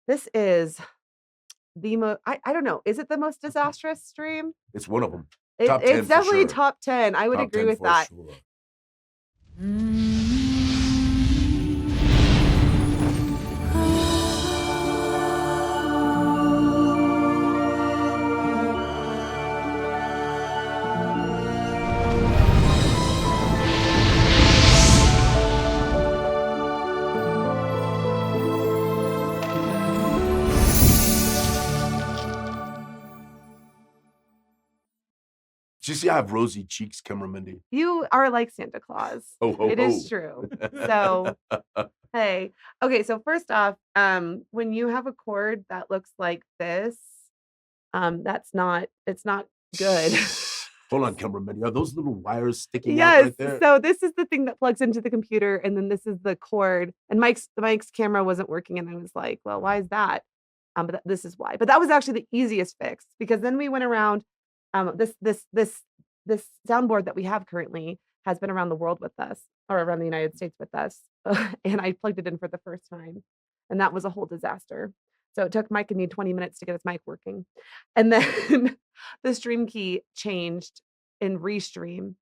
This is the most, I don't know. Is it the most disastrous stream? It's one of them. It's definitely top 10. I would agree with that. Sure. Did you see I have rosy cheeks, cameraman? You are like Santa Claus. It is true. So, hey. Okay, so first off, when you have a cord that looks like this, it's not good. Hold on, cameraman. Are those little wires sticking out right there? So this is the thing that plugs into the computer, and then this is the cord. And Mike's camera wasn't working, and I was like, well, why is that? But this is why. But that was actually the easiest fix, because then we went around. This soundboard that we have currently has been around the world with us, or around the United States with us. And I plugged it in for the first time, and that was a whole disaster. So it took Mike and me 20 minutes to get his mic working. And then the stream key changed in Restream,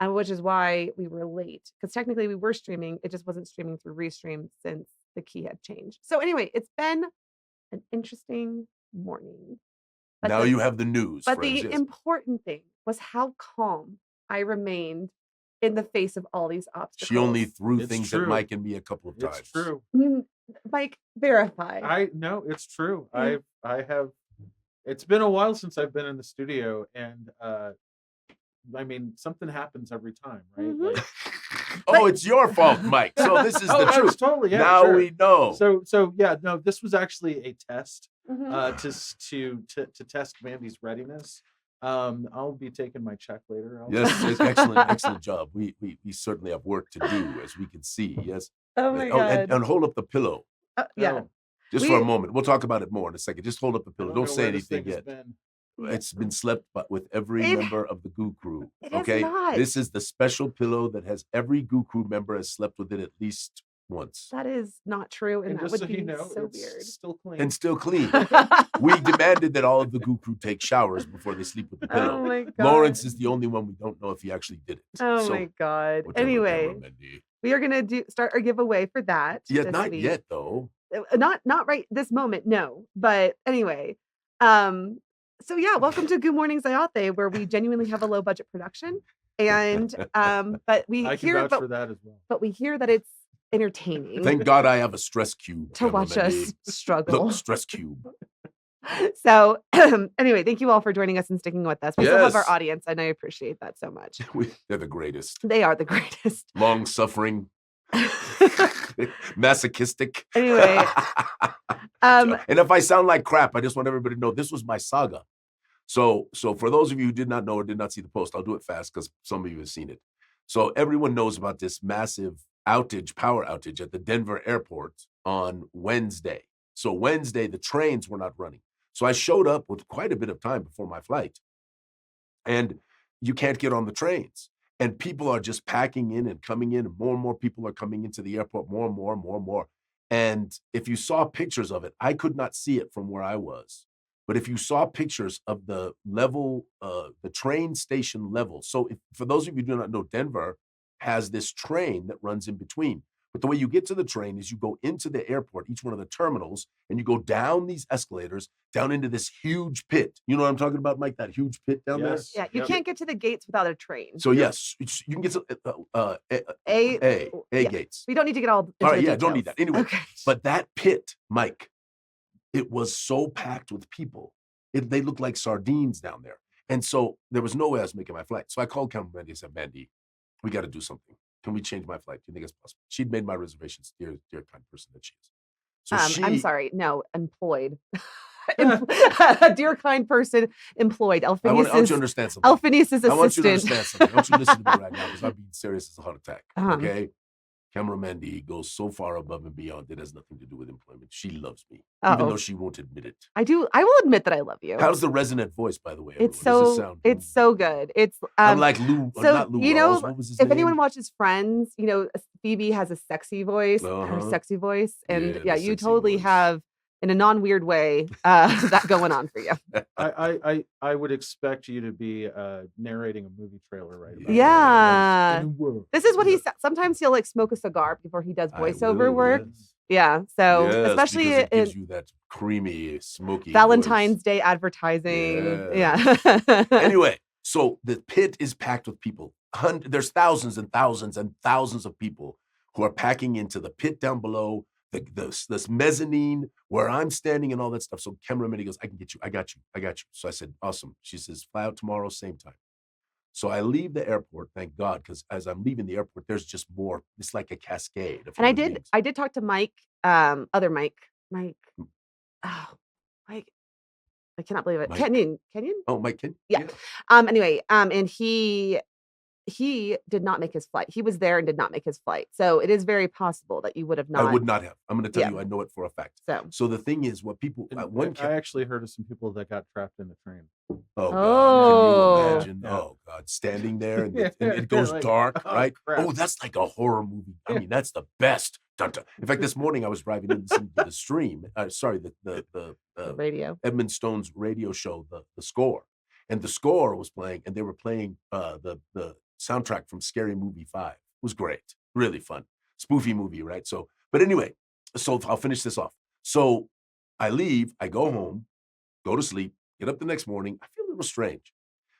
which is why we were late. Because technically we were streaming, it just wasn't streaming through Restream since the key had changed. So anyway, it's been an interesting morning. But now you have the news. But the important thing was how calm I remained in the face of all these obstacles. She only threw things at Mike and me a couple of times. It's true. Mike, verify. No, it's true. I have. It's been a while since I've been in the studio, and I mean, something happens every time, right? Mm-hmm. Like, it's your fault, Mike. So this is the truth. Totally. Yeah, now we know. So yeah, no, this was actually a test. Mm-hmm. To test Mandy's readiness. I'll be taking my check later. Yes, excellent job. We certainly have work to do, as we can see. Yes. Oh my God. And hold up the pillow. Yeah. Just for a moment. We'll talk about it more in a second. Just hold up the pillow. Don't say anything yet. It's been slept with every member of the Goo crew. Okay. This is the special pillow that has every Goo crew member has slept with it at least once. That is not true, and that would be so weird. Still clean. And still clean. We demanded that all of the Goo crew take showers before they sleep with the pillow. Oh my God. Lawrence is the only one we don't know if he actually did it. Oh my God. Anyway, we are gonna start our giveaway for that. Yeah, not week. Yet though. Not right this moment, no. But anyway, so yeah, welcome to Goo Morning, Zyathé, where we genuinely have a low budget production, and but we hear for that as well. But we hear that it's entertaining. Thank God I have a stress cube to watch us struggle. Look, stress cube. So anyway, thank you all for joining us and sticking with us. We still love our audience, and I appreciate that so much. They're the greatest. They are the greatest. Long suffering, masochistic. Anyway, and if I sound like crap, I just want everybody to know this was my saga. So for those of you who did not know or did not see the post, I'll do it fast because some of you have seen it. So everyone knows about this massive power outage at the Denver airport on Wednesday. So Wednesday, the trains were not running. So I showed up with quite a bit of time before my flight. And you can't get on the trains. And people are just packing in and coming in. And more people are coming into the airport, more and more. And if you saw pictures of it, I could not see it from where I was. But if you saw pictures of the level, the train station level. So for those of you who do not know, Denver has this train that runs in between. But the way you get to the train is you go into the airport, each one of the terminals, and you go down these escalators, down into this huge pit. You know what I'm talking about, Mike? That huge pit down there? Yeah, you can't get to the gates without a train. So yes, you can get to A gates. We don't need to get all right, details. Don't need that. Anyway, okay. But that pit, Mike, it was so packed with people. They looked like sardines down there. And so there was no way I was making my flight. So I called Camera Mandy and said, Mandy, we got to do something. Can we change my flight? Do you think it's possible? She'd made my reservations, dear kind person that she is. So I'm sorry. No, employed. Dear kind person, employed. Alphinius I want you to understand something. Alphinius' assistant. I want you to understand something. I want you to listen to me right now because I'm being serious as a heart attack. Okay? Camera Mandy goes so far above and beyond. It has nothing to do with employment. She loves me, even though she won't admit it. I do. I will admit that I love you. How's the resonant voice, by the way? It's so good. It's I'm like Lou. So not Lou you know, Rawls. What was his name? anyone watches Friends, you know Phoebe has a sexy voice, her sexy voice, and yeah you totally have in a non-weird way that going on for you. I would expect you to be narrating a movie trailer right about Yeah. now. This is what sometimes he'll like smoke a cigar before he does voiceover work. Yes. Yeah. So Yes, especially because it in gives you that creamy, smoky Valentine's voice. Day advertising. Yes. Yeah. Anyway, so the pit is packed with people. There's thousands and thousands and thousands of people who are packing into the pit down below, this mezzanine where I'm standing and all that stuff. So cameraman goes, I can get you. I got you. I got you. So I said, awesome. She says, fly out tomorrow, same time. So I leave the airport, thank God, because as I'm leaving the airport, there's just more. It's like a cascade of And human beings. I did talk to Mike, other Mike. Oh, Mike. I cannot believe it. Mike. Kenyon. Oh, Mike Kenyon? Yeah. Anyway, and he did not make his flight. He was there and did not make his flight. So it is very possible that you would have not. I would not have. I'm going to tell you, I know it for a fact. So the thing is, what people, I actually heard of some people that got trapped in the train. Oh, God. Can you imagine? Yeah. Oh, God. Standing there and it goes like, dark, right? Crap. Oh, that's like a horror movie. I mean, that's the best. Dun-dun. In fact, this morning I was driving into the stream. The radio. Edmund Stone's radio show, the score. And the score was playing, and they were playing the soundtrack from Scary Movie 5. It was great. Really fun. Spoofy movie, right? So, but anyway, so I'll finish this off. So I leave, I go home, go to sleep, get up the next morning. I feel a little strange.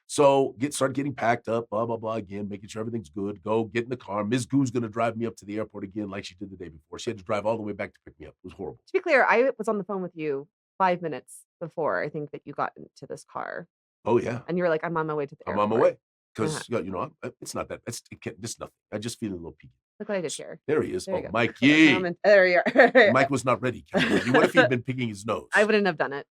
So start getting packed up, blah, blah, blah, again, making sure everything's good. Go get in the car. Ms. Goo's going to drive me up to the airport again like she did the day before. She had to drive all the way back to pick me up. It was horrible. To be clear, I was on the phone with you 5 minutes before I think that you got into this car. Oh, yeah. And you were like, I'm on my way to the airport. I'm on my way. Because, it's not that. It's nothing. I just feel a little peaky. Look what I did here. There he is. There Oh, Mikey. There you are. Mike was not ready. What if he'd been picking his nose? I wouldn't have done it.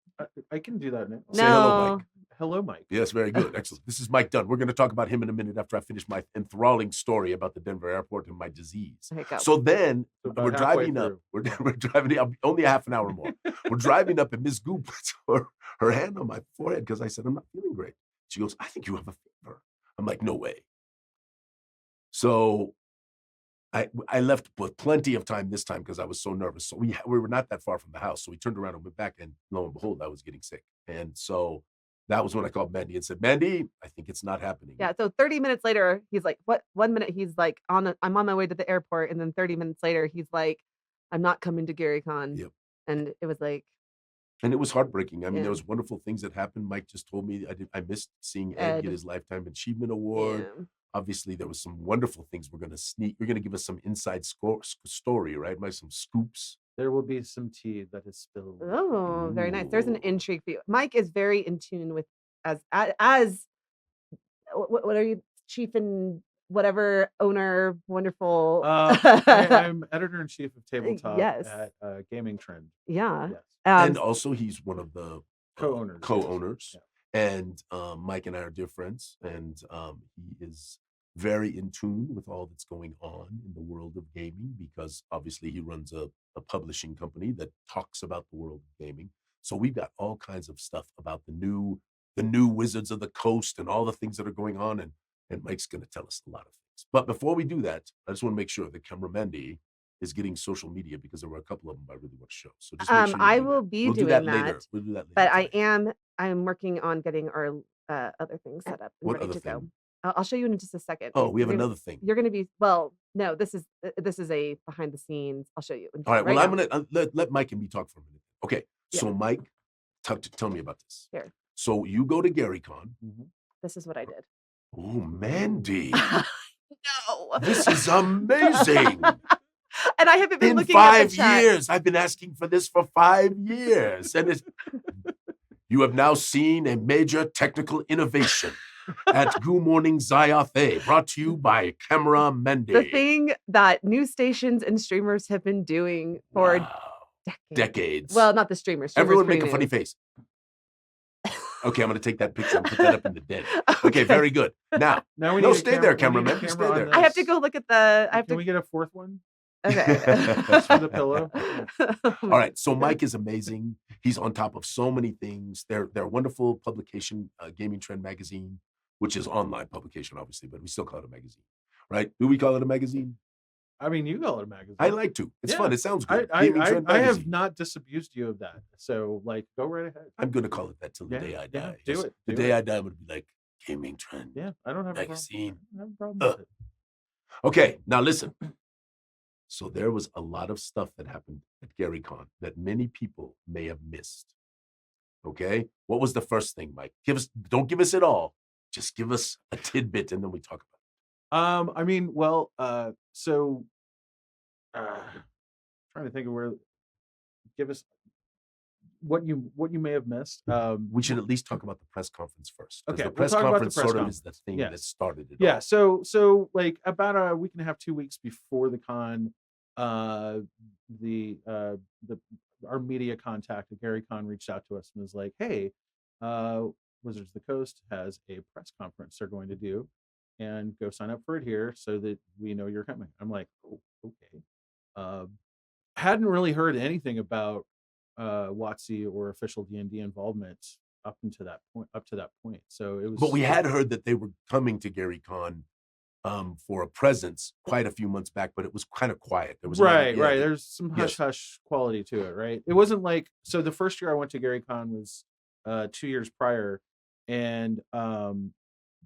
I can do that now. Say hello, Mike. Hello, Mike. Yes, very good. Excellent. This is Mike Dunn. We're going to talk about him in a minute after I finish my enthralling story about the Denver airport and my disease. So then we're driving up. We're driving up only a half an hour more. We're driving up and Ms. Goo puts her hand on my forehead because I said, I'm not feeling great. She goes, I think you have a fever. I'm like, no way. So I left with plenty of time this time because I was so nervous. So we were not that far from the house. So we turned around and went back, and lo and behold, I was getting sick. And so that was when I called Mandy and said, Mandy, I think it's not happening. Yeah. So 30 minutes later, he's like, what? 1 minute, he's like, I'm on my way to the airport. And then 30 minutes later, he's like, I'm not coming to GaryCon. Yep. And it was like. And it was heartbreaking. I mean, there was wonderful things that happened. Mike just told me I missed seeing Ed get his Lifetime Achievement Award. Yeah. Obviously, there was some wonderful things you're going to give us some inside story, right? Some scoops. There will be some tea that is spilled. Oh, very nice. There's an intrigue for you. Mike is very in tune with as what are you, chief and whatever owner, wonderful. I'm editor-in-chief of Tabletop at Gaming Trend. Yeah. Yes. And also he's one of the co-owners. Yeah. And Mike and I are dear friends, and he is very in tune with all that's going on in the world of gaming because obviously he runs a publishing company that talks about the world of gaming. So we've got all kinds of stuff about the new Wizards of the Coast and all the things that are going on, and Mike's going to tell us a lot of things. But before we do that, I just want to make sure that Camera Mandy is getting social media because there were a couple of them I really want to show. So just make sure I will be doing that later. We'll do that later. But I'm working on getting our other things set up and ready to go. I'll show you in just a second. Oh, we have another thing. You're going to be no. This is a behind the scenes. I'll show you. All right. Well, I'm gonna let Mike and me talk for a minute. Okay. So Mike, tell me about this. Here. So you go to GaryCon. Mm-hmm. This is what I did. Oh, Mandy. No. This is amazing. And I haven't been looking at the chat. 5 years. I've been asking for this for 5 years. And you have now seen a major technical innovation at Goo Morning Zyathé, brought to you by Camera Mandy. The thing that news stations and streamers have been doing for decades. Well, not the streamers. Everyone make a funny face. Okay, I'm going to take that picture and put that up in the den. Okay, very good. Now we need stay there, cameraman. Stay there. I have to go look at the. Can we get a fourth one? Okay. Just for the pillow. All right. So Mike is amazing. He's on top of so many things. They're a wonderful publication, Gaming Trend magazine, which is online publication, obviously, but we still call it a magazine, right? Do we call it a magazine? I mean, you call it a magazine. I like to. It's Yeah. fun. It sounds good. I Gaming Trend have Magazine. not disabused you of that. So like, go right ahead. I'm going to call it that till the Yeah, day I yeah, die. do Just it, The do day it. I die, I'm going to be like, Gaming Trend Yeah, I don't have Magazine. a problem with it. Okay, now listen. So there was a lot of stuff that happened at GaryCon that many people may have missed. Okay, what was the first thing, Mike? Don't give us it all. Just give us a tidbit, and then we talk about it. I mean, well, so trying to think of where. Give us what you may have missed. We should at least talk about the press conference first. Okay, The we'll press talk about the conference press sort of is the conference. thing Yeah. that started it Yeah, all. so like about a week and a half, 2 weeks before the con, our media contact at GaryCon reached out to us and was like, "Hey, Wizards of the Coast has a press conference they're going to do, and go sign up for it here so that we know you're coming." I'm like, "Oh, okay." Hadn't really heard anything about WotC or official D&D involvement up to that point. So it was. But we had heard that they were coming to GaryCon for a presence quite a few months back, but it was kind of quiet. There was right. There's some hush quality to it, right? It wasn't like, so the first year I went to GaryCon was 2 years prior, and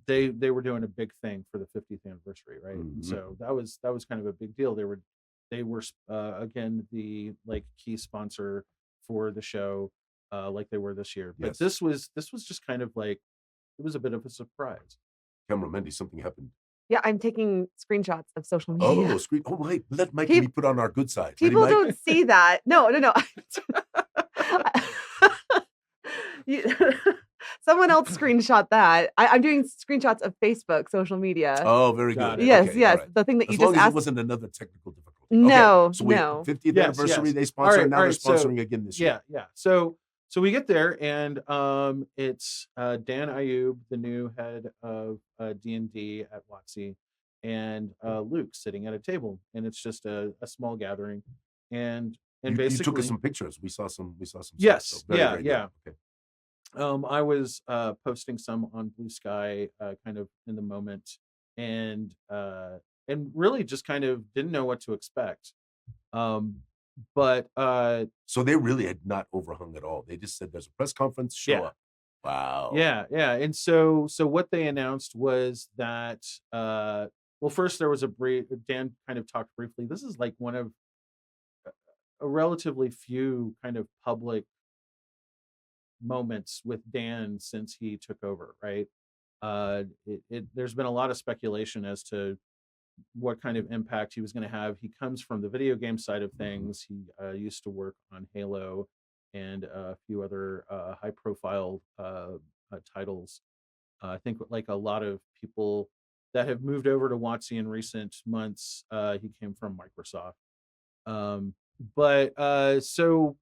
they were doing a big thing for the 50th anniversary, right? Mhm. So that was kind of a big deal. They were again the like key sponsor for the show, like they were this year. But Yes. this was just kind of like, it was a bit of a surprise. Camera Mendy, something happened. Yeah, I'm taking screenshots of social media. Oh, screen. Oh, wait, let Mike and me put on our good side. Ready, People Mike? don't see that. No. Someone else screenshot that. I'm doing screenshots of Facebook social media. Oh, very Got good. it. Yes, Okay, yes. all right. The thing that As you long just as asked. it wasn't another technical difficulty. No, Okay, so we no. 50th Yes, anniversary, yes. they sponsor, and now All they're right, so- sponsoring again this year. Yeah. So we get there, and it's Dan Ayub, the new head of D&D at WotC, and Luke sitting at a table, and it's just a small gathering, and You basically took us some pictures. We saw some stuff, Yes, so very, yeah, very good. yeah. Okay. I was posting some on Blue Sky, kind of in the moment, and really just kind of didn't know what to expect. But So they really had not overhung at all. They just said there's a press conference, show Yeah. up. Wow. yeah, and so what they announced was that well, first there was a brief. Dan kind of talked briefly. This is like one of a relatively few kind of public moments with Dan since he took over, right? There's been a lot of speculation as to what kind of impact he was going to have. He comes from the video game side of things. He used to work on Halo and a few other high profile titles. I think like a lot of people that have moved over to WotC in recent months, he came from Microsoft. But so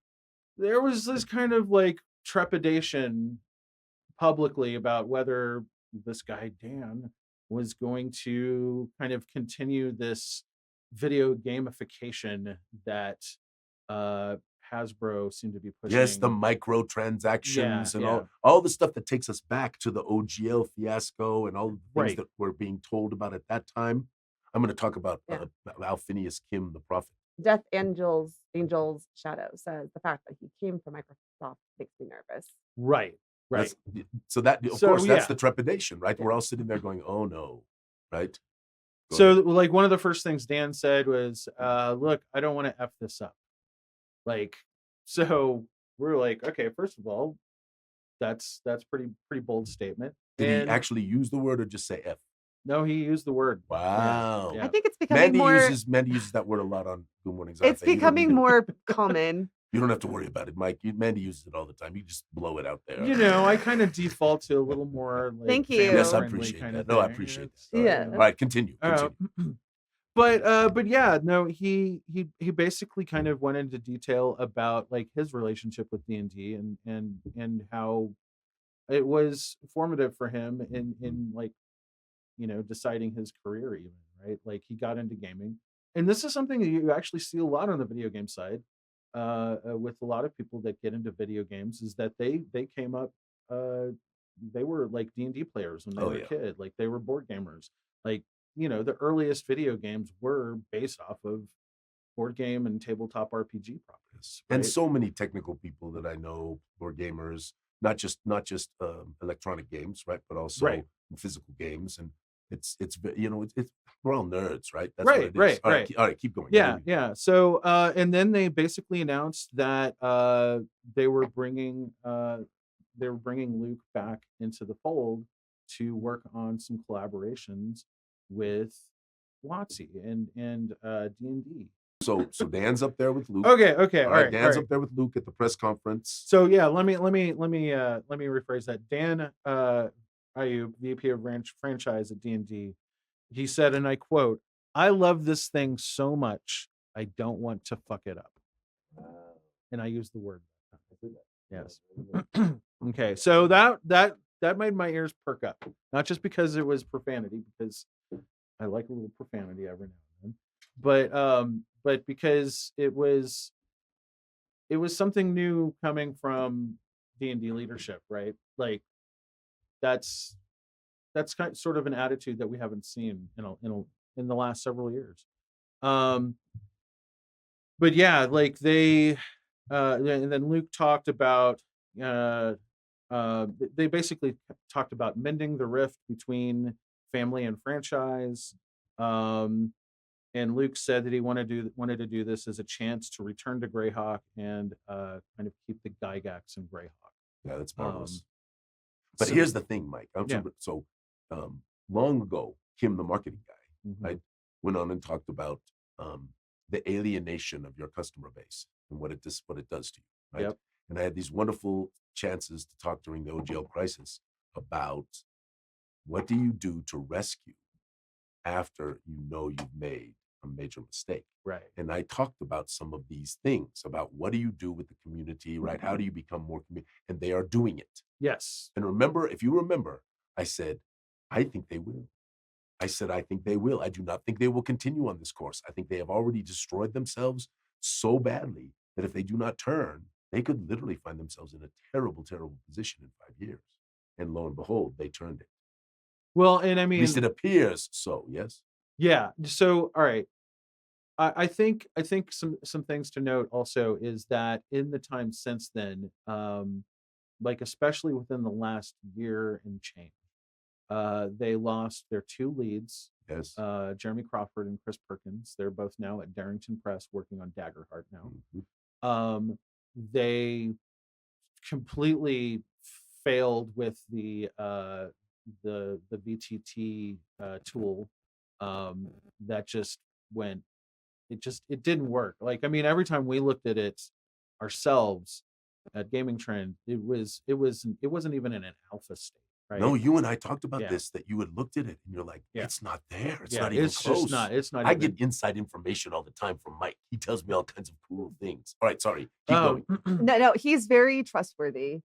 there was this kind of like trepidation publicly about whether this guy Dan was going to kind of continue this video gamification that Hasbro seemed to be pushing. Yes, the microtransactions and Yeah. all the stuff that takes us back to the OGL fiasco and all the things Right. that were being told about at that time. I'm going to talk about Yeah. Alphinius Kim, the prophet. Death Angel's Shadow says the fact that he came from Microsoft makes me nervous. Right. So that, of So, course, that's yeah. the trepidation, right? Yeah. We're all sitting there going, "Oh no," right? Go So ahead. like one of the first things Dan said was, look, I don't want to F this up. Like, so we're like, okay, first of all, that's pretty bold statement. Did And he actually use the word or just say F? no, he used the word. Wow. Yeah. I think it's becoming Mandy uses that word a lot on Goo Morning. it's Zyathé. You don't becoming need to- more common. You don't have to worry about it, Mike. Mandy uses it all the time. You just blow it out there. You know, I kind of default to a little more like Thank you. Yes, I family-friendly appreciate kind that. of No, I thing. appreciate It's, that. Yeah. All right, continue. But yeah, no, he basically kind of went into detail about like his relationship with D&D and how it was formative for him in like, you know, deciding his career even, right? Like he got into gaming. And this is something that you actually see a lot on the video game side with a lot of people that get into video games, is that they came up, they were like D&D players when they were a kid. Like they were board gamers. Like the earliest video games were based off of board game and tabletop RPG properties. Right? And so many technical people that I know who are gamers, not just electronic games, right, but also physical games, and it's we're all nerds, right? That's what it is. All right, keep going. Yeah. So and then they basically announced that they were bringing Luke back into the fold to work on some collaborations with WotC and D&D. So Dan's up there with Luke. Okay. All right. Dan's up there with Luke at the press conference. So yeah, let me rephrase that. Dan Ayub, VP of franchise at D&D, he said, and I quote, "I love this thing so much, I don't want to fuck it up." And I used the word. Yes. Okay. So that made my ears perk up, not just because it was profanity, because I like a little profanity every now and then, but because it was something new coming from D&D leadership, right? Like that's sort of an attitude that we haven't seen in the last several years. But yeah, like and then Luke talked about they basically talked about mending the rift between family and franchise. And Luke said that he wanted to do this as a chance to return to Greyhawk and kind of keep the Gygax in Greyhawk. Yeah, that's marvelous. But here's the thing, Mike. Long ago, Kim, the marketing guy, right, went on and talked about the alienation of your customer base and what it does to you, right? Yep. And I had these wonderful chances to talk during the OGL crisis about what do you do to rescue after you've made a major mistake. Right. And I talked about some of these things about what do you do with the community, right? How do you become more community? And they are doing it. Yes. And if you remember, I said, I think they will. I said, I think they will. I do not think they will continue on this course. I think they have already destroyed themselves so badly that if they do not turn, they could literally find themselves in a terrible, terrible position in 5 years. And lo and behold, they turned it. Well, and I mean, at least it appears so. Yes. Yeah. So, all right. I think some things to note also is that in the time since then, like especially within the last year and change, they lost their two leads. Yes. Jeremy Crawford and Chris Perkins. They're both now at Darrington Press working on Daggerheart now. Mm-hmm. They completely failed with the VTT tool that just went. It didn't work. Like, I mean, every time we looked at it ourselves at Gaming Trend, it wasn't even in an alpha state. Right? No, you and I talked about this, that you had looked at it and you're like, it's not there. It's not even close. It's not. I get inside information all the time from Mike. He tells me all kinds of cool things. All right, sorry. Keep going. No, he's very trustworthy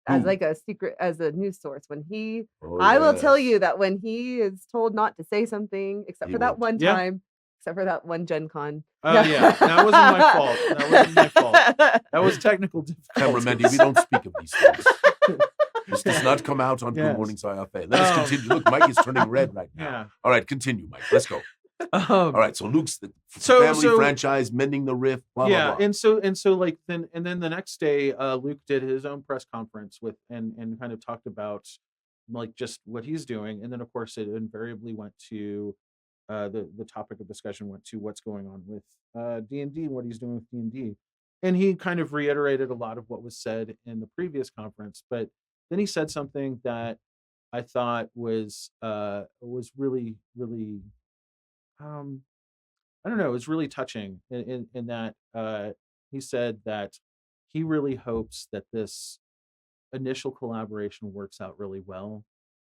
as like a secret, as a news source. When I will tell you that when he is told not to say something, except for that one time, except for that one Gen Con. Oh yeah, that wasn't my fault. That was technical difficulties. Cameraman, we don't speak of these things. This does not come out on Goo Morning Zyathé. Let us continue. Look, Mike is turning red right now. Yeah. All right, continue, Mike. Let's go. All right, so Luke's the family franchise, mending the rift, blah, blah, blah. And so like then the next day, Luke did his own press conference and kind of talked about like just what he's doing. And then of course it invariably went to the topic of discussion went to what's going on with D&D, what he's doing with D&D. And he kind of reiterated a lot of what was said in the previous conference, but then he said something that I thought was really, really, I don't know, it was really touching in that he said that he really hopes that this initial collaboration works out really well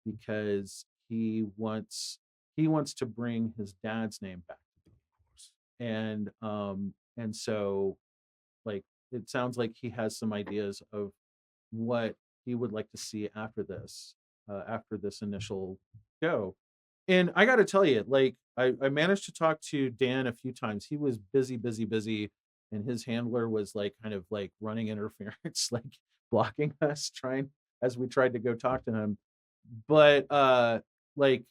because he wants to bring his dad's name back to the course. And so like it sounds like he has some ideas of what he would like to see after this initial go. And I got to tell you, like I managed to talk to Dan a few times. He was busy, and his handler was like kind of like running interference, like blocking us as we tried to go talk to him. But like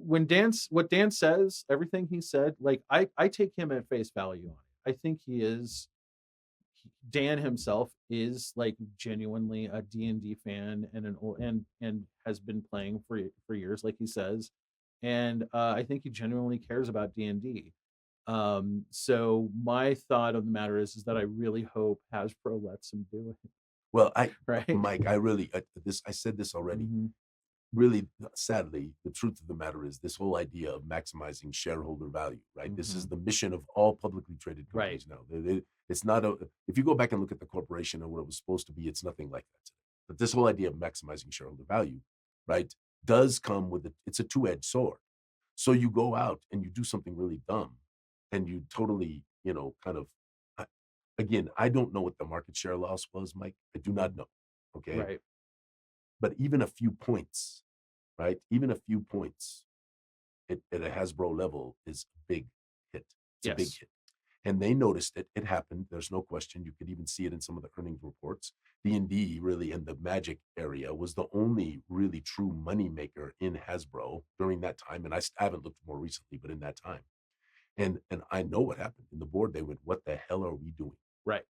what Dan says, everything he said, like I take him at face value on it. I think Dan himself is like genuinely a D&D fan and has been playing for years, like he says, and I think he genuinely cares about D&D. So my thought on the matter is that I really hope Hasbro lets him do it. Well, Right, Mike, I said this already. Mhm. Really, sadly, the truth of the matter is this whole idea of maximizing shareholder value, right? This is the mission of all publicly traded companies now. It's not if you go back and look at the corporation and what it was supposed to be, it's nothing like that today. But this whole idea of maximizing shareholder value, right, does come with it's a two-edged sword. So you go out and you do something really dumb and you totally, kind of, again, I don't know what the market share loss was, Mike. I do not know. Okay. Right. But even a few points, right? Even a few points at a Hasbro level is a big hit. It's a big Yes. hit. And they noticed it. It happened. There's no question. You could even see it in some of the earnings reports. D&D really in the Magic area was the only really true moneymaker in Hasbro during that time. And I haven't looked more recently, but in that time. And I know what happened. In the board, they went, what the hell are we doing? Right.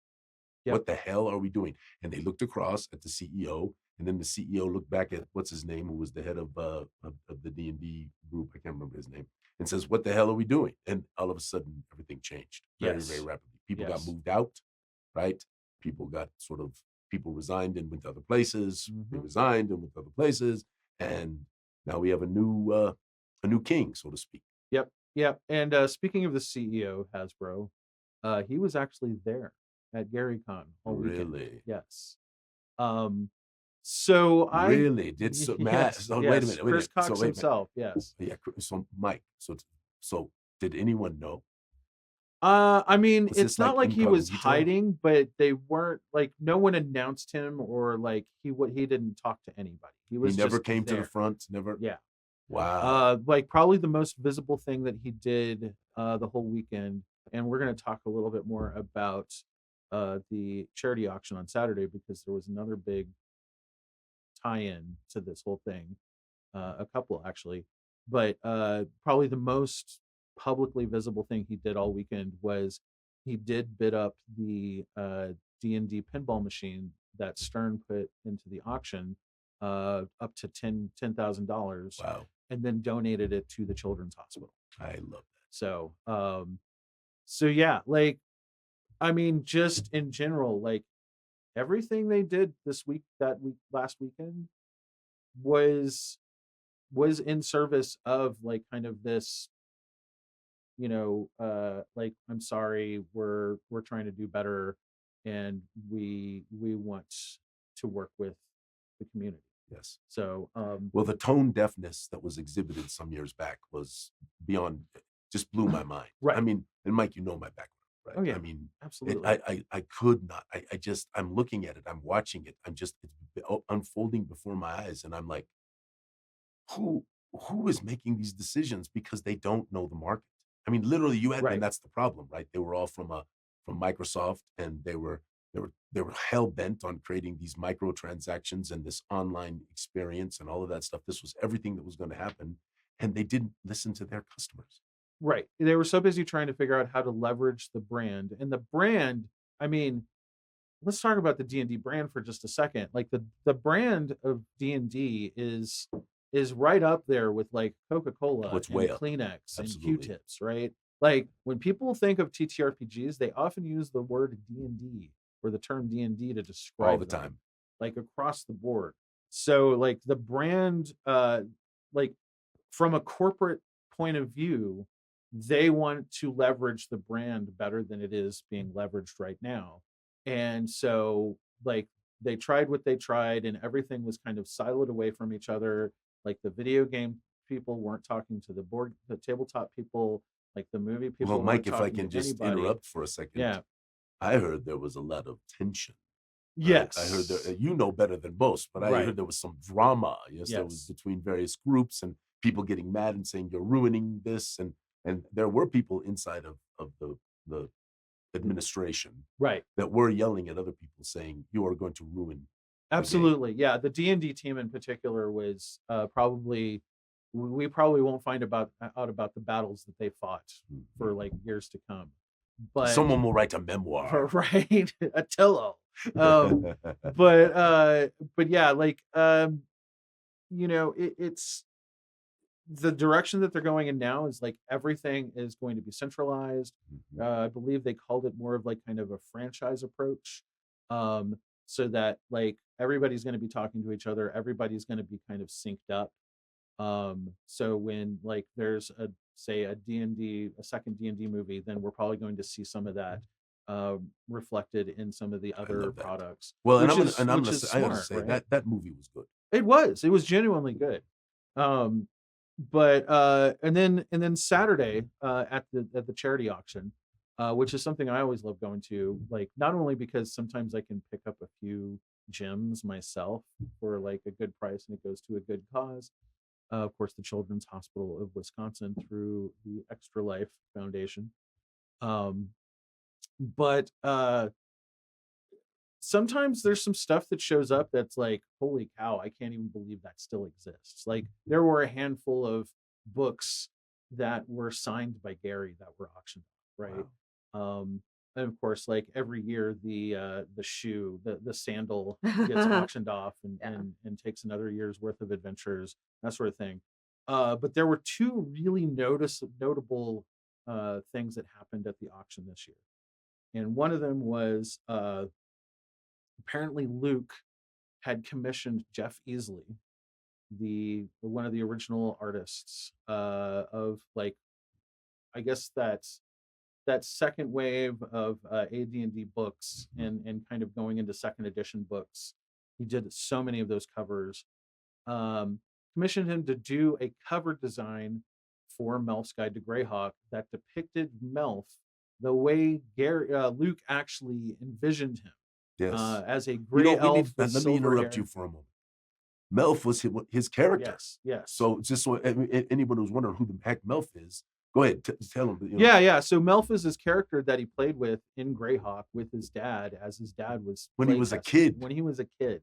Yep. What the hell are we doing? And they looked across at the CEO, and then the CEO looked back at what's his name, who was the head of the D&D group. I can't remember his name, and says, "What the hell are we doing?" And all of a sudden, everything changed very, very rapidly. People got moved out, right? People resigned and went to other places. They resigned and went to other places, and now we have a new king, so to speak. Yep. And speaking of the CEO Hasbro, he was actually there at GaryCon all weekend. Really? Yes. So I really did so. Matt, so wait a minute. Chris Cox So wait a minute. himself. Yes. Yeah. So Mike. So did anyone know? I mean, Was it's this not like like he was incognito? hiding, but they weren't like no one announced him or like he didn't talk to anybody. He He never just came to there. the front. Never. Yeah. Wow. Like probably the most visible thing that he did the whole weekend, and we're going to talk a little bit more about the charity auction on Saturday because there was another big tie-in to this whole thing, a couple actually, but probably the most publicly visible thing he did all weekend was he did bid up the D&D pinball machine that Stern put into the auction up to $10,000. Wow. And then donated it to the Children's Hospital. I love that. So, so yeah, like, I mean, just in general, like everything they did last weekend was in service of like kind of this, like, I'm sorry, we're trying to do better and we want to work with the community. Yes. So, well, the tone deafness that was exhibited some years back was beyond, just blew my mind. Right. I mean, and Mike, you know my background, right? Oh, yeah. I mean, absolutely. I could not. I'm looking at it. I'm watching it. It's unfolding before my eyes, and I'm like, who is making these decisions because they don't know the market? I mean, literally, and that's the problem, right? They were all from Microsoft, and they were hell bent on creating these microtransactions and this online experience and all of that stuff. This was everything that was going to happen, and they didn't listen to their customers. Right. They were so busy trying to figure out how to leverage the brand. And the brand, I mean, let's talk about the D&D brand for just a second. Like the brand of D&D is right up there with like Coca-Cola and Kleenex and Q-tips, right? Like when people think of TTRPGs, they often use the word D&D or the term D&D to describe all the time, like across the board. So like the brand, like from a corporate point of view, they want to leverage the brand better than it is being leveraged right now. And so like they tried what they tried and everything was kind of siloed away from each other. Like the video game people weren't talking to the tabletop people, like the movie people. Well, Mike, if I can just interrupt for a second. Yeah. I heard there was a lot of tension. Right? Yes. I heard that you know better than most, but I heard there was some drama. Yes, there was between various groups and people getting mad and saying you're ruining this, and there were people inside of the administration, right, that were yelling at other people saying you are going to ruin. Absolutely, yeah. The D&D team in particular was probably we probably won't find out about the battles that they fought for like years to come. But someone will write a memoir, right? Attilo. But yeah, like it's the direction that they're going in now is like everything is going to be centralized. I believe they called it more of like kind of a franchise approach, so that like everybody's going to be talking to each other, everybody's going to be kind of synced up. So when like there's a second D&D movie, then we're probably going to see some of that reflected in some of the other products. Well, and I gotta say right? that movie was good. It was genuinely good. But and then Saturday at the charity auction, which is something I always love going to, like not only because sometimes I can pick up a few gems myself for like a good price and it goes to a good cause. Of course, the Children's Hospital of Wisconsin through the Extra Life Foundation. But sometimes there's some stuff that shows up that's like, holy cow, I can't even believe that still exists. Like there were a handful of books that were signed by Gary that were auctioned off, right? Wow. And of course, like every year, the shoe, the sandal gets auctioned off and takes another year's worth of adventures, that sort of thing. But there were two really notable things that happened at the auction this year, and one of them was apparently Luke had commissioned Jeff Easley, the one of the original artists of like, I guess that second wave of AD&D books and kind of going into second edition books. He did so many of those covers. Commissioned him to do a cover design for Melf's Guide to Greyhawk that depicted Melf the way Luke actually envisioned him. Yes. As a gray elf. Let me interrupt you for a moment. Melf was his character. Yes. So just so anyone who's wondering who the heck Melf is, go ahead, tell them. Yeah. So Melf is his character that he played with in Greyhawk with his dad, as his dad was when he was a kid. When he was a kid,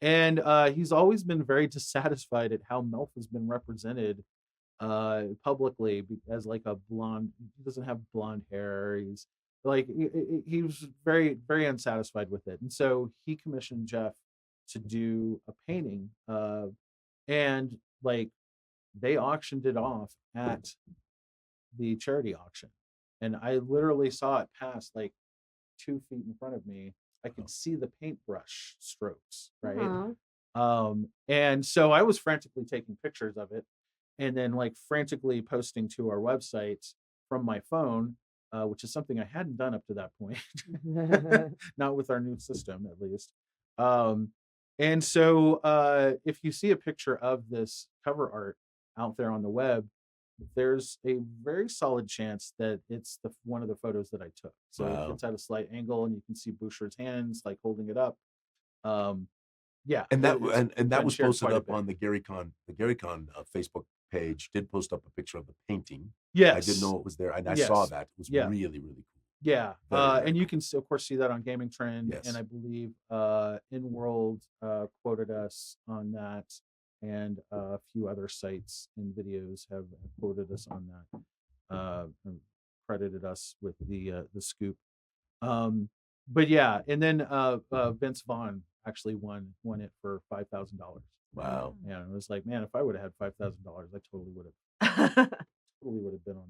and he's always been very dissatisfied at how Melf has been represented publicly as like a blonde. He doesn't have blonde hair. He's like he was very, very unsatisfied with it, and so he commissioned Jeff to do a painting, and like they auctioned it off at the charity auction, and I literally saw it pass like 2 feet in front of me. I could see the paintbrush strokes, right? And so I was frantically taking pictures of it and then like frantically posting to our website from my phone, which is something I hadn't done up to that point. Not with our new system, at least. And so if you see a picture of this cover art out there on the web, there's a very solid chance that it's one of the photos that I took. So it's at a slight angle and you can see Boucher's hands like holding it up. Yeah. And that was posted up on the GaryCon Facebook page. Did post up a picture of the painting. Yes. I didn't know it was there. And I saw that. It was really, really cool. Yeah. And you can of course see that on Gaming Trend. Yes. And I believe InWorld quoted us on that. And a few other sites and videos have quoted us on that, and credited us with the scoop. But yeah, and then Vince Vaughn actually won it for $5,000. Wow. Yeah, it was like, man, if I would have had $5,000, I totally would have been on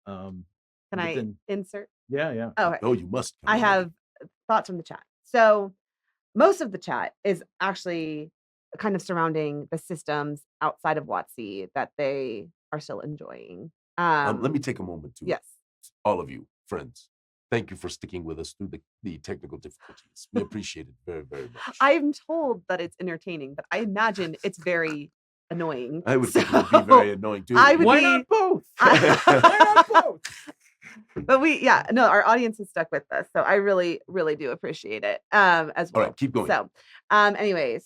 that. Can I insert? Yeah. Oh, okay. Oh, you must. I have thoughts from the chat. So most of the chat is actually kind of surrounding the systems outside of WotC that they are still enjoying. Let me take a moment to yes, all of you friends. Thank you for sticking with us through the technical difficulties. We appreciate it very, very much. I'm told that it's entertaining, but I imagine it's very annoying. I would think it would be very annoying too. Why not both? Why not both? But our audience is stuck with us, so I really, really do appreciate it as well. All right, keep going. So, anyway,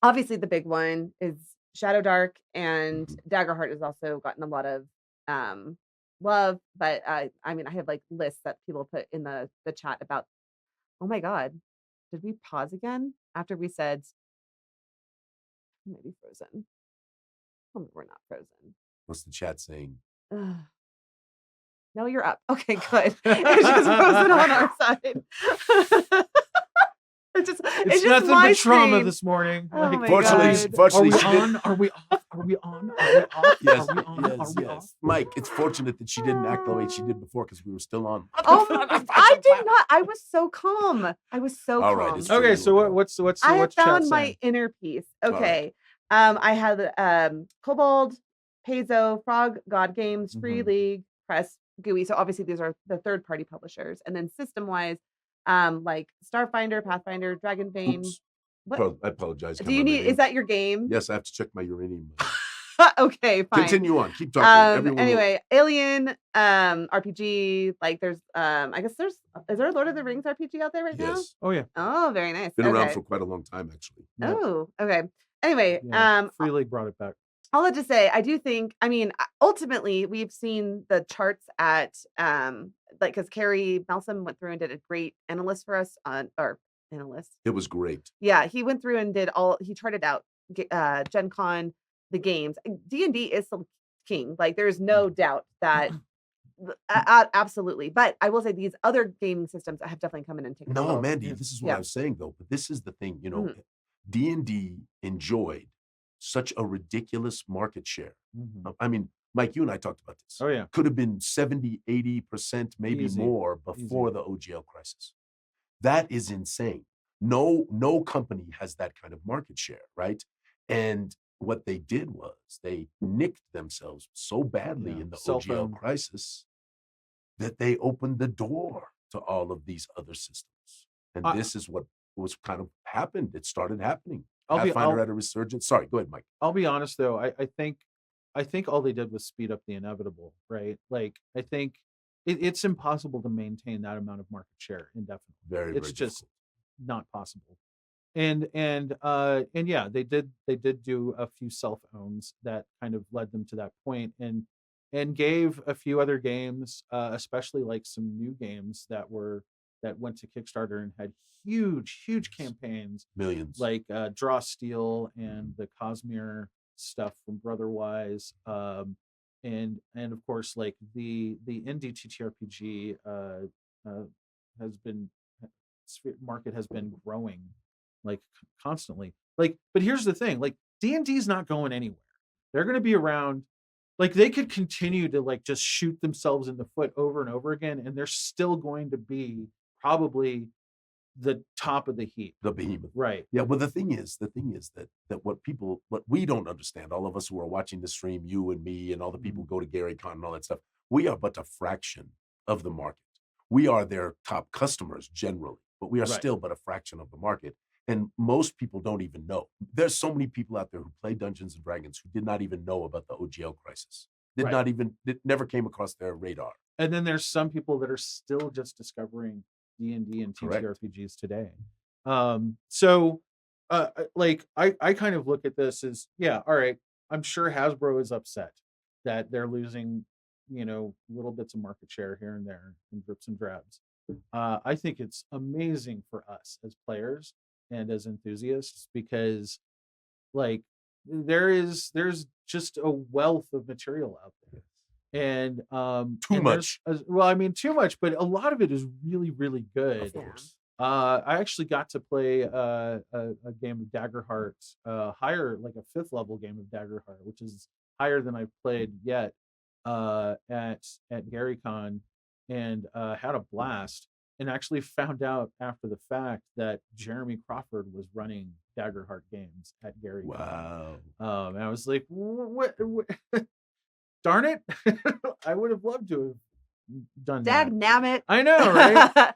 obviously the big one is Shadow Dark, and Daggerheart has also gotten a lot of love. But I have like lists that people put in the chat about. Oh my God, did we pause again after we said? I might be frozen. Tell me we're not frozen. What's the chat saying? Ugh. No, you're up. Okay, good. It's just frozen on our side. It's nothing my but trauma screen. this morning. Oh my Fortunately, God. Are we she didn't- on? Are we off? Are we on? Are we off? Yes, Are we on? Are we off? Mike, it's fortunate that she didn't act the way she did before because we were still on. I did not. I was so calm. I was so All calm. right, it's true. Okay, so what's I have what's chat found saying? my inner peace. right. Okay. I had Kobold, Paizo, Frog, God Games, Free League, Press, Gooey. So obviously these are the third-party publishers. And then system-wise, like Starfinder, Pathfinder, Dragonbane. Oops. What? I apologize. Do you need? Is that your game? Yes, I have to check my uranium. Okay, fine. Continue on. Keep talking. Everyone Anyway, Alien, RPG. Like there's, I guess is there a Lord of the Rings RPG out there right now? Yes. Oh yeah. Oh, very nice. Been around for quite a long time, actually. Yeah. Oh, okay. Anyway, Yeah, Free League brought it back. all that to say, I do think, I mean, ultimately, we've seen the charts at, like, because Carrie Malsom went through and did a great analyst for us analyst. It was great. Yeah, he went through and he charted out Gen Con, the games. D&D is still king. Like, there's no doubt that, absolutely. But I will say these other gaming systems have definitely come in and taken. No, Mandy, this is what Yeah. I was saying, though. But this is the thing, D&D enjoyed such a ridiculous market share. I mean, Mike, you and I talked about this. Oh yeah. Could have been 70, 80%, maybe Easy. more before the OGL crisis. That is insane. No company has that kind of market share, right? And what they did was they nicked themselves so badly in the OGL crisis that they opened the door to all of these other systems. And this is what was kind of happened. It started happening. Pathfinder had a resurgence. Sorry, go ahead, Mike. I'll be honest though. I think all they did was speed up the inevitable, right? Like I think it's impossible to maintain that amount of market share indefinitely. It's just not possible. And yeah, they did do a few self-owns that kind of led them to that point, and gave a few other games, especially like some new games that went to Kickstarter and had huge campaigns, millions, like Draw Steel and the Cosmere stuff from Brotherwise, and of course like the indie TTRPG market has been growing like constantly. Like, but here's the thing: like D&D is not going anywhere. They're going to be around. Like they could continue to like just shoot themselves in the foot over and over again, and they're still going to be probably the top of the heap, the behemoth, right? Yeah. Well, the thing is that what we don't understand, all of us who are watching the stream, you and me, and all the people who go to GaryCon and all that stuff, we are but a fraction of the market. We are their top customers generally, but we are still but a fraction of the market. And most people don't even know. There's so many people out there who play Dungeons and Dragons who did not even know about the OGL crisis. It never came across their radar. And then there's some people that are still just discovering D&D and TTRPGs today. So I kind of look at this as, yeah, all right, I'm sure Hasbro is upset that they're losing, little bits of market share here and there in drips and drabs. I think it's amazing for us as players and as enthusiasts, because like there's just a wealth of material out there, and too much. Too much, but a lot of it is really, really good. Of course. I actually got to play a game of Daggerheart, higher, like a 5th level game of Daggerheart, which is higher than I've played yet, at GaryCon, and had a blast. And actually found out after the fact that Jeremy Crawford was running Daggerheart games at GaryCon. Wow. And I was like, what? Darn it. I would have loved to have done that. Dagnabbit. I know, right?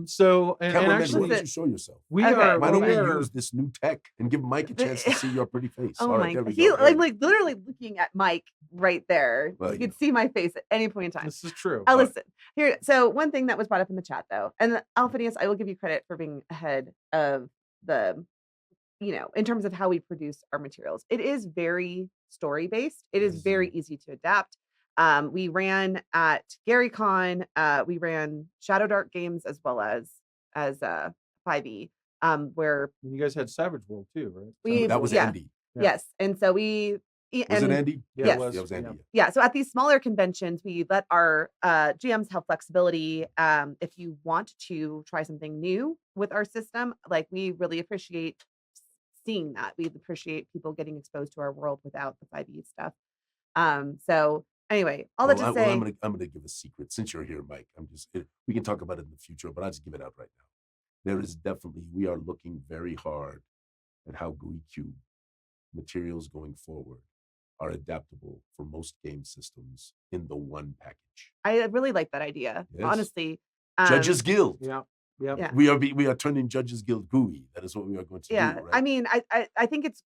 So and actually, why don't you show yourself? Why don't we use this new tech and give Mike a chance to see your pretty face? Oh, all my right, there we God. go. I'm like literally looking at Mike right there. Well, you can see my face at any point in time. This is true. Listen here. So one thing that was brought up in the chat though, and Alphinius, I will give you credit for being ahead of the, in terms of how we produce our materials. It is very story based. It is very easy to adapt. We ran at GaryCon, we ran Shadow Dark games as well as 5e, where you guys had Savage World too, right? That was indie. Yeah. Yes, and so we Was it Andy? Yeah, Yes. it was. Yeah, it was Andy. Yeah, so at these smaller conventions, we let our GMs have flexibility. If you want to try something new with our system, like we really appreciate seeing that. We appreciate people getting exposed to our world without the 5e stuff. So anyway, all that to say, I'm gonna give a secret since you're here, Mike. We can talk about it in the future, but I'll just give it out right now. There is definitely, we are looking very hard at how Gooey Cube materials going forward are adaptable for most game systems in the one package. I really like that idea. Yes. Honestly, Judges Guild. Yeah. Yeah. We are turning Judges Guild Gooey. That is what we are going to do. Right? I mean, I think it's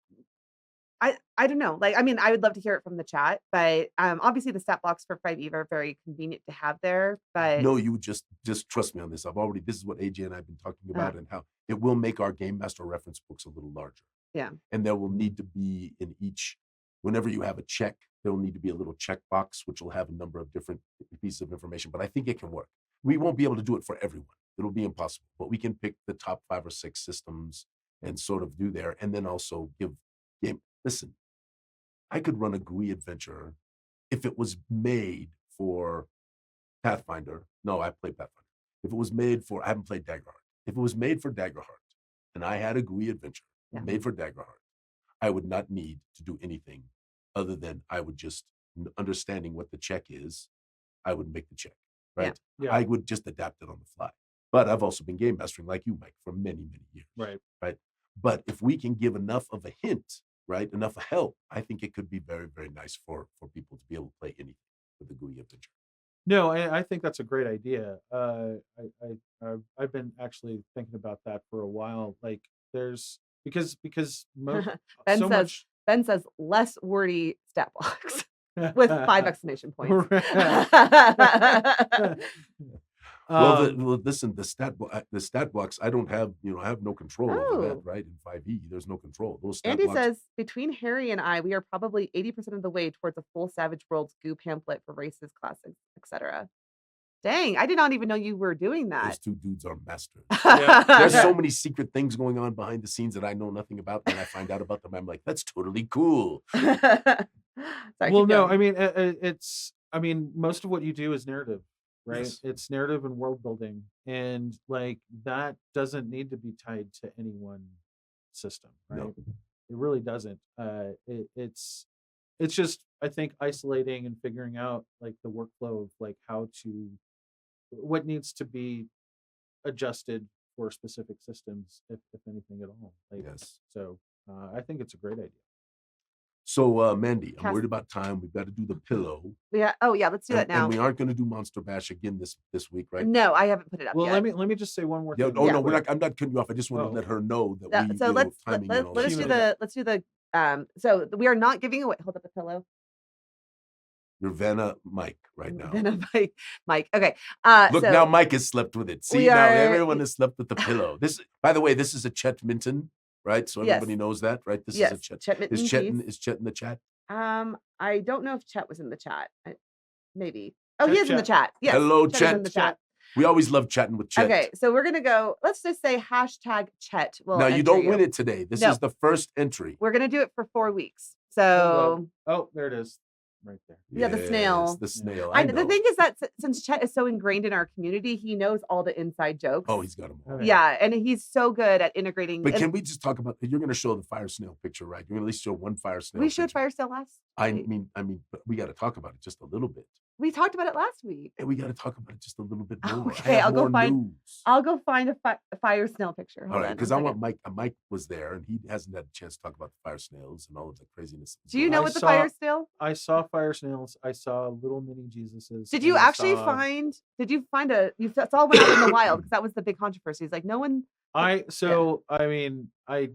I don't know. Like, I mean, I would love to hear it from the chat, but obviously the stat blocks for 5e are very convenient to have there. But no, you just trust me on this. This is what AJ and I have been talking about, and how it will make our Game Master reference books a little larger. Yeah. And there will need to be in each, whenever you have a check, there will need to be a little checkbox, which will have a number of different pieces of information. But I think it can work. We won't be able to do it for everyone. It'll be impossible. But we can pick the top 5 or 6 systems and sort of do there, and then also give game. Listen, I could run a GUI adventure if it was made for Pathfinder. No, I played Pathfinder. If it was made for, I haven't played Daggerheart. If it was made for Daggerheart and I had a GUI adventure made for Daggerheart, I would not need to do anything other than I would just, understanding what the check is, I would make the check, right? Yeah. I would just adapt it on the fly. But I've also been game mastering like you, Mike, for many, many years. Right. But if we can give enough of a hint, right, enough help, I think it could be very, very nice for people to be able to play anything with the GUI adventure. No, I think that's a great idea. I've been actually thinking about that for a while. Like, there's because Ben says less wordy stat blocks with 5 exclamation points. Well, listen, the stat blocks, I don't have, I have no control over that, right? In 5e, there's no control. Those stat Andy blocks, says, between Harry and I, we are probably 80% of the way towards a full Savage Worlds Goo pamphlet for races, classes, etc. Dang, I did not even know you were doing those that. 2 dudes are masters. Yeah. There's so many secret things going on behind the scenes that I know nothing about. When I find out about them, I'm like, that's totally cool. Sorry, Well, no, going. I mean, most of what you do is narrative, right? Yes. It's narrative and world building, and like that doesn't need to be tied to any one system, right? No. It really doesn't. It's just, I think, isolating and figuring out like the workflow of like what needs to be adjusted for specific systems, if anything at all. Like, Yes. so I think it's a great idea. So, Mandy, I'm Cass- worried about time. We've got to do the pillow. Yeah. Oh, yeah. Let's do that now. And we aren't going to do Monster Bash again this week, right? No, I haven't put it up Well, yet. let me just say one more Yeah, thing. no, we're not. I'm not cutting you off. I just want to Oh. let her know that we. So let's timing and all that do stuff. let's do the so we are not giving away. Hold up the pillow. You're Vanna Mike right now. Then Mike. Okay. Look, so, now Mike has slept with it. See, we now are- everyone has slept with the pillow. By the way, this is a Chet Minton, right? So Yes. everybody knows that, right? This yes, is a Chet. Chet Minton, Is Chet please. in the chat? I don't know if Chet was in the chat. Maybe. Oh, he Chet, is in the chat. Yes. Hello, Chet is Chet. in the chat. We always love chatting with Chet. Okay, so we're gonna go. Let's just say hashtag Chet. Now you don't win it today. This No. is the first entry. We're gonna do it for 4 weeks. Hold So on. Oh, there it is, right there. Yeah, the Yes, snail. The snail. I I know. know. The thing is that since Chet is so ingrained in our community, he knows all the inside jokes. Oh, he's got them all. Okay. yeah, and he's so good at integrating. But and can we just talk about? You're going to show the fire snail picture, right? You're going to at least show one fire snail. we showed picture. Fire Sale last. I week. mean, but we got to talk about it just a little bit. We talked about it last week. And we got to talk about it just a little bit more. Okay, I have I'll go more find- news. I'll go find a fire snail picture. All Hold right, on because one I want second. Mike was there and he hasn't had a chance to talk about the fire snails and all of the craziness. Do you know I what the saw- fire snail? I saw fire snails. I saw little mini Jesuses. Did you and I actually saw- find? Did you find you saw one out in the wild? Because that was the big controversy. It's like no one. I mean, I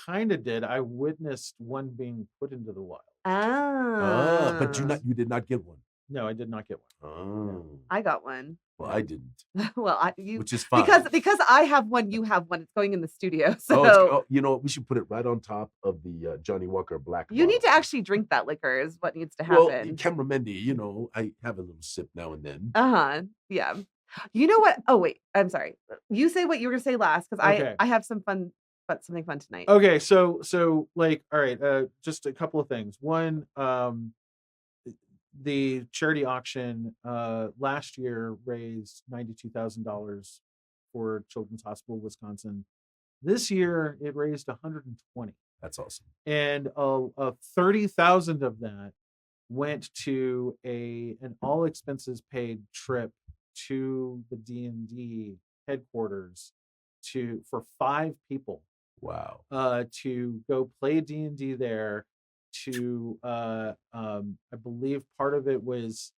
kind of did. I witnessed one being put into the wild. But you did not get one. No, I did not get one. Oh, I got one. well, I didn't, Well, which is fine. because I have one, you have one. It's going in the studio. So you know what? We should put it right on top of the Johnny Walker Black. you need to bottle. actually drink that liquor. Is what needs to Well, happen. Camera Mendy, I have a little sip now and then. Yeah. You know what? Oh wait, I'm sorry. You say what you were gonna say last because Okay. I have some fun something fun tonight. Okay, so like, all right, just a couple of things. One, the charity auction last year raised $92,000 for Children's Hospital Wisconsin. This year it raised 120. That's awesome. And 30,000 of that went to an all expenses paid trip to the DnD headquarters for 5 people. Wow. To go play D&D there. To I believe part of it was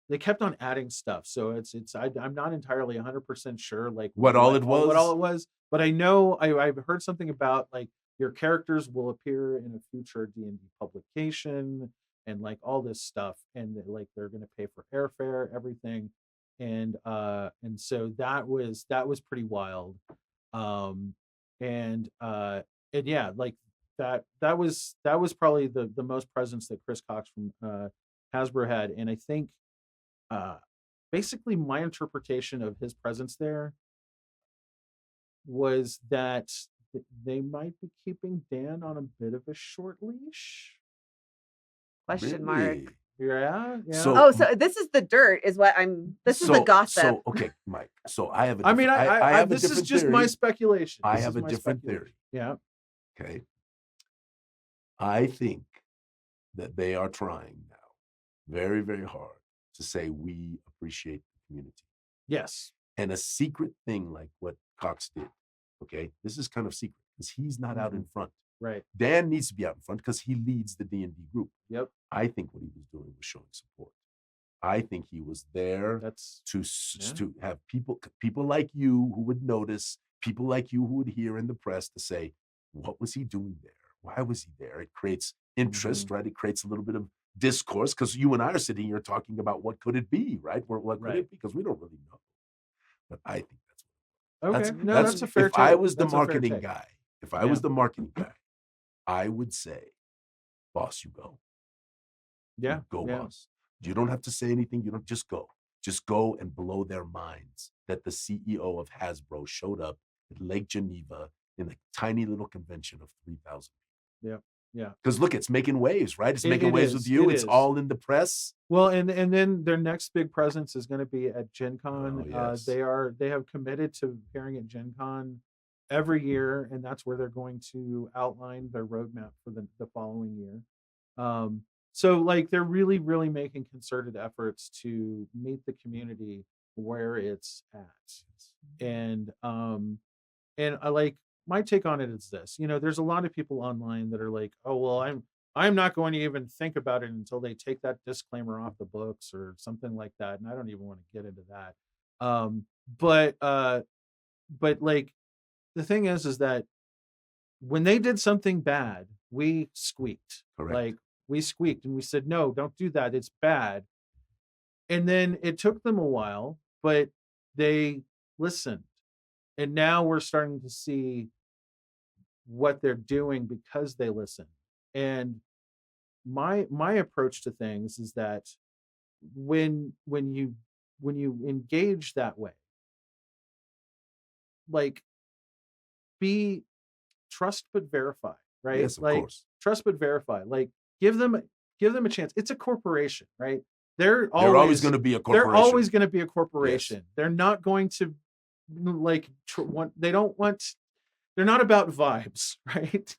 they kept on adding stuff, so I'm not entirely 100% sure like what all it was, but I know I've heard something about like your characters will appear in a future D&D publication and like all this stuff, and like they're going to pay for airfare, everything, and so that was pretty wild. And yeah, like that was probably the most presence that Chris Cox from Hasbro had. And I think basically my interpretation of his presence there was that they might be keeping Dan on a bit of a short leash. Question mark. Yeah. So this is the dirt, is what this is the gossip. So okay, Mike. So I have. This is just my speculation. I have a different theory. Yeah. Okay. I think that they are trying now, very, very hard, to say we appreciate the community. Yes. And a secret thing like what Cox did. Okay, this is kind of secret because he's not out in front. Right. Dan needs to be out in front because he leads the D&D group. Yep. I think what he was doing was showing support. I think he was there to have people like you who would notice, people like you who would hear in the press to say, what was he doing there? Why was he there? It creates interest, right? It creates a little bit of discourse because you and I are sitting here talking about what could it be, right? What could it be? Because we don't really know. But I think that's that's a fair take. If I was the marketing guy, I would say, boss, you go. Yeah. Go, boss. You don't have to say anything. You don't just go. Just go and blow their minds that the CEO of Hasbro showed up at Lake Geneva in a tiny little convention of 3,000 people. Yeah. Because look, it's making waves, right? It's making waves with you. It's all in the press. Well, and then their next big presence is going to be at Gen Con. Oh, yes. They have committed to appearing at Gen Con every year, and that's where they're going to outline their roadmap for the following year. So like they're really, really making concerted efforts to meet the community where it's at. And I like, my take on it is this, there's a lot of people online that are like, oh, well, I'm not going to even think about it until they take that disclaimer off the books or something like that. And I don't even want to get into that. But like, the thing is that when they did something bad, we squeaked. Correct. Like we squeaked and we said, no, don't do that. It's bad. And then it took them a while, but they listened. And now we're starting to see what they're doing because they listen. And my approach to things is that when you engage that way, like be trust but verify, right? Yes, of course. Trust but verify. Like give them a chance. It's a corporation, right? They're always going to be a corporation. They're always going to be a corporation. Yes. They're not going to they're not about vibes, right?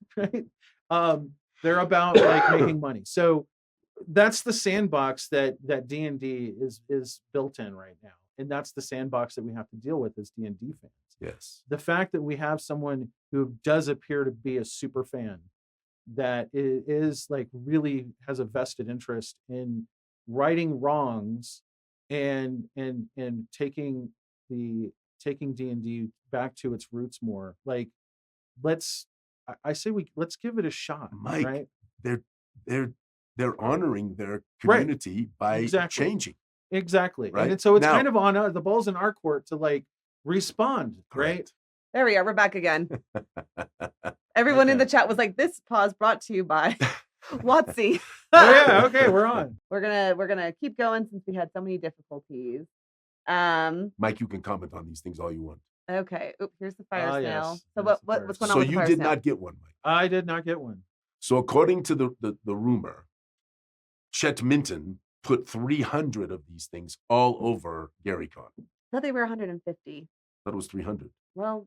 They're about like making money. So that's the sandbox that D&D is built in right now. And that's the sandbox that we have to deal with as D&D fans. Yes. The fact that we have someone who does appear to be a super fan that is like really has a vested interest in righting wrongs and taking D&D back to its roots more. Like let's give it a shot, Mike, right? They're honoring their community by changing. Exactly. Right? And so it's kind of on the ball's in our court to like respond, right? There we are. We're back again. Everyone in the chat was like, this pause brought to you by Watsy. Oh yeah, okay, we're on. We're gonna keep going since we had so many difficulties. Mike, you can comment on these things all you want. Okay. Oop, here's the fire snail. yes, So there's the what's fire going on So with the you fire did snail? not get one, Mike. I did not get one. So according to the rumor, Chet Minton put 300 of these things all over GaryCon. I thought they were 150. That was 300. Well,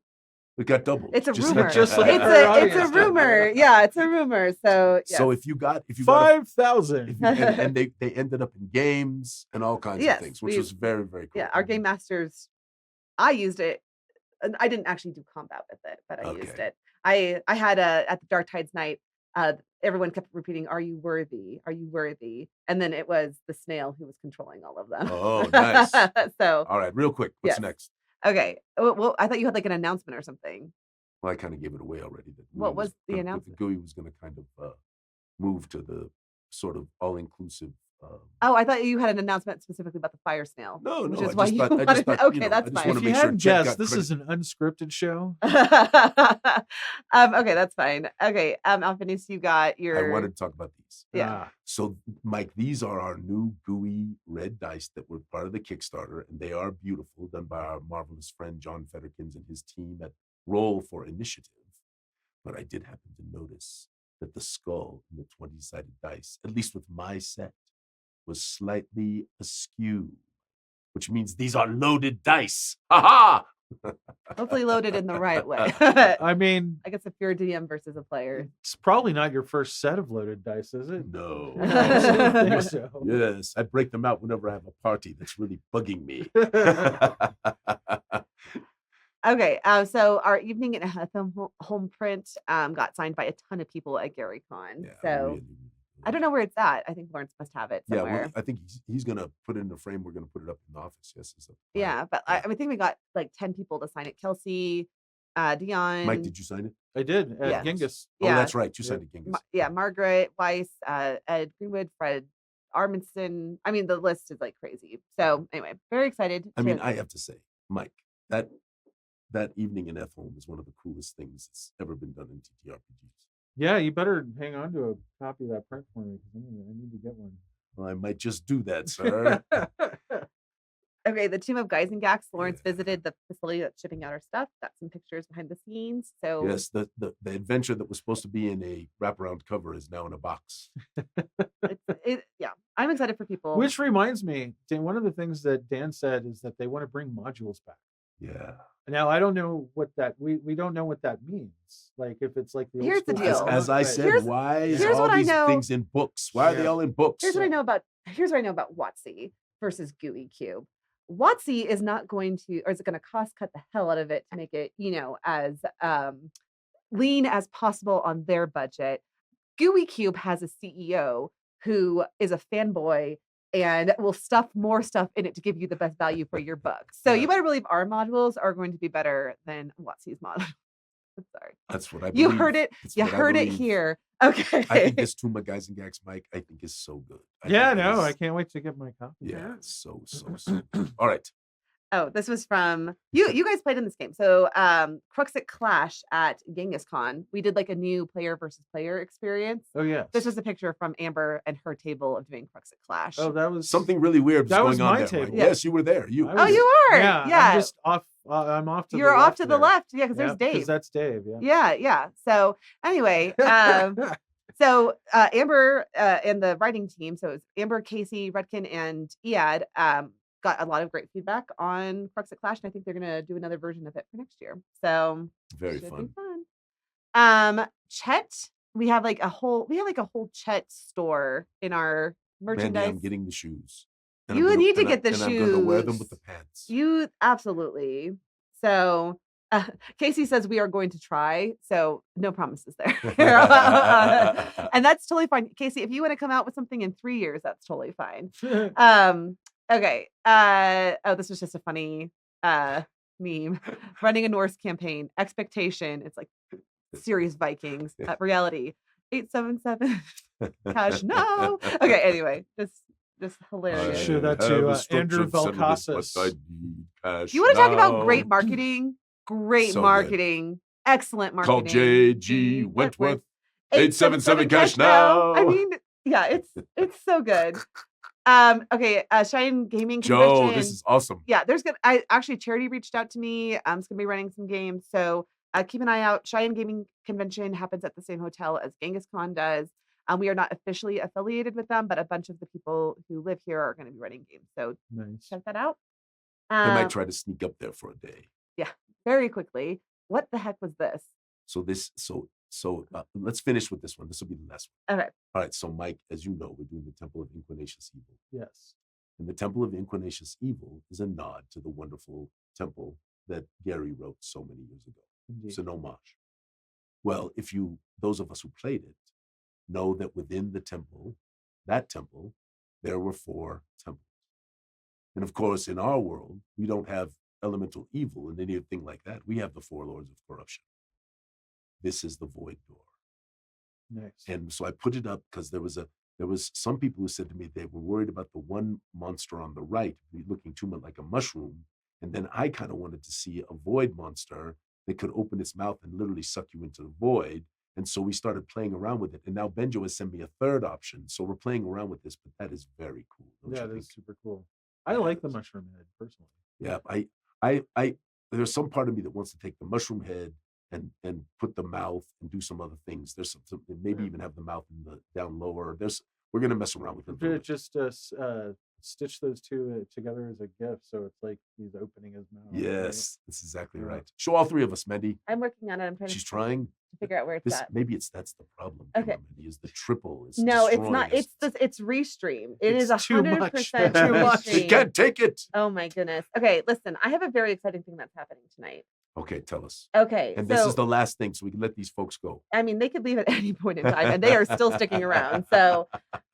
It got doubled. it's a Just- rumor. just like it's our a audience did. rumor. Yeah, it's a rumor. So yes. So if you got 5,000. and they ended up in games and all kinds Yes, of things, which we- was very, very cool. yeah, our game masters, I used it. And I didn't actually do combat with it, but I used Okay. it. I had at the Dark Tides night, everyone kept repeating, "Are you worthy? Are you worthy?" And then it was the snail who was controlling all of them. Oh, nice. So All right, real quick. What's Yes. next? okay. Well, I thought you had like an announcement or something. Well, I kind of gave it away already. That What Gooey was the gonna- announcement? Gooey was going to kind of move to the sort of all-inclusive. Oh, I thought you had an announcement specifically about the fire snail. No, which no. is I why just you thought. I just wanted- thought. okay, you know, that's I just fine. want If to you make sure hadn't Chet guessed, got this credit. is an unscripted show. Okay, that's fine. Okay, Alphinius, you got your. I wanted to talk about these. Yeah. So, Mike, these are our new gooey red dice that were part of the Kickstarter, and they are beautiful, done by our marvelous friend John Federkins and his team at Roll for Initiative. But I did happen to notice that the skull in the 20-sided dice, at least with my set, was slightly askew, which means these are loaded dice. Ha Hopefully loaded in the right way. I mean, I guess if you're a DM versus a player. it's probably not your first set of loaded dice, is it? No. I don't think so. Yes, I break them out whenever I have a party that's really bugging me. Okay, so our evening at home print got signed by a ton of people at GaryCon. Yeah, So really. I don't know where it's at. I think Lawrence must have it Yeah, somewhere. well, I think he's going to put it in the frame. We're going to put it up in the office. Yes, it's up. Yeah, but Yeah. I think we got like 10 people to sign it. Kelsey, Dion. Mike, did you sign it? I did at Yeah. Genghis. Oh, Yeah. that's right. You Yeah. signed it, Genghis. Yeah, Margaret Weiss, Ed Greenwood, Fred Armisen. I mean, the list is like crazy. So anyway, very excited. I mean, to- I have to say, Mike, that evening in F-Home is one of the coolest things that's ever been done in TTRPGs. Yeah, you better hang on to a copy of that print for me because I need to get one. Well, I might just do that, sir. Okay, the team of Guys and Gax, Lawrence Yeah. visited the facility that's shipping out our stuff. Got some pictures behind the scenes. So Yes, the adventure that was supposed to be in a wraparound cover is now in a box. yeah, I'm excited for people. Which reminds me, Dan, one of the things that Dan said is that they want to bring modules back. Yeah. Now I don't know what that we don't know what that means. Like if it's like the old Here's the school deal. format, As I but- said, Here's- why is here's all what I these know. things in books? Why are they Yeah. all in books? Here's what I know about WotC versus Gooey Cube. WotC is not going to, or is it going to cost cut the hell out of it to make it, as lean as possible on their budget. Gooey Cube has a CEO who is a fanboy and will stuff more stuff in it to give you the best value for your buck. So Yeah. you better believe our modules are going to be better than WotC's module. I'm sorry. That's what I You believe. heard it. That's You what I heard it believe. here. Okay. I think this Tomb of Guys and Gags, Mike, I think is so good. Yeah, think it no, is- I can't wait to get my copy. Yeah, it's so good. All right. Oh, this was from you guys played in this game. So Cruxit Clash at Genghis Con. We did like a new player versus player experience. Oh yeah. This was a picture from Amber and her table of doing Cruxit Clash. Oh, that was Something really weird was That going was on my there. table. Mike. Yeah. Yes, you were there. You. I Oh, was- you are. Yeah, Yeah. I'm just off. I'm off to. You're the off left to the there. left. Yeah, because Yeah, there's Dave. that's Dave. Yeah. Yeah. So anyway, so Amber and the writing team, so it was Amber, Casey, Redkin, and Iad, got a lot of great feedback on Cruxit Clash, and I think they're gonna do another version of it for next year. So Very should fun. be fun. Chet, we have like a whole Chet store in our Mandy, merchandise. I'm getting the shoes. You need to get the and I'm going to wear them shoes. with the pants. You absolutely. So Casey says we are going to try. So no promises there. And that's totally fine. Casey, if you want to come out with something in 3 years, that's totally fine. Okay. This was just a funny meme. Running a Norse campaign. Expectation. It's like serious Vikings. Reality. 877 cash. No. Okay, anyway. Just hilarious. Show that to Andrew Valkasas. You want to talk about great marketing? Great So good. marketing. Excellent marketing. Call J.G. Wentworth. 877 cash now. I mean, yeah, it's so good. Okay. Cheyenne Gaming Joe, Convention. this is awesome. Yeah, Charity reached out to me. I'm just gonna be running some games, so keep an eye out. Cheyenne Gaming Convention happens at the same hotel as Genghis Khan does. We are not officially affiliated with them, but a bunch of the people who live here are going to be running games. So Nice. check that out. I might try to sneak up there for a day. Yeah, very quickly. What the heck was this? So let's finish with this one. This will be the last one. Okay. All right. So Mike, as you know, we're doing the Temple of Inquinacious Evil. Yes. And the Temple of Inquinacious Evil is a nod to the wonderful temple that Gary wrote so many years ago. Indeed. It's an homage. Well, those of us who played it, know that within that temple, there were 4 temples. And of course, in our world, we don't have elemental evil and anything like that. We have the 4 lords of corruption. This is the void door. Nice. And so I put it up because there was some people who said to me they were worried about the one monster on the right looking too much like a mushroom. And then I kind of wanted to see a void monster that could open its mouth and literally suck you into the void. And so we started playing around with it. And now Benjo has sent me a 3rd option. So we're playing around with this, but that is very cool. Yeah, that's super cool. I like the mushroom head personally. Yeah, I there's some part of me that wants to take the mushroom head and put the mouth and do some other things. There's some maybe even have the mouth in the down lower. We're gonna mess around with it. Just stitch those 2 together as a gift, so it's like he's opening his mouth. Yes, right? that's exactly right. Show all 3 of us, Mandy. I'm working on it. I'm trying She's to trying to figure out where it's at. Maybe that's the problem. Okay. Mandy, is the triple. No, it's destroying not. us. It's restream. It is It's too much. 100% Too much. restream. You can't take it. Oh my goodness. Okay, listen. I have a very exciting thing that's happening tonight. Okay, tell us. Okay, And this is the last thing, so we can let these folks go. I mean, they could leave at any point in time, and they are still sticking around. So,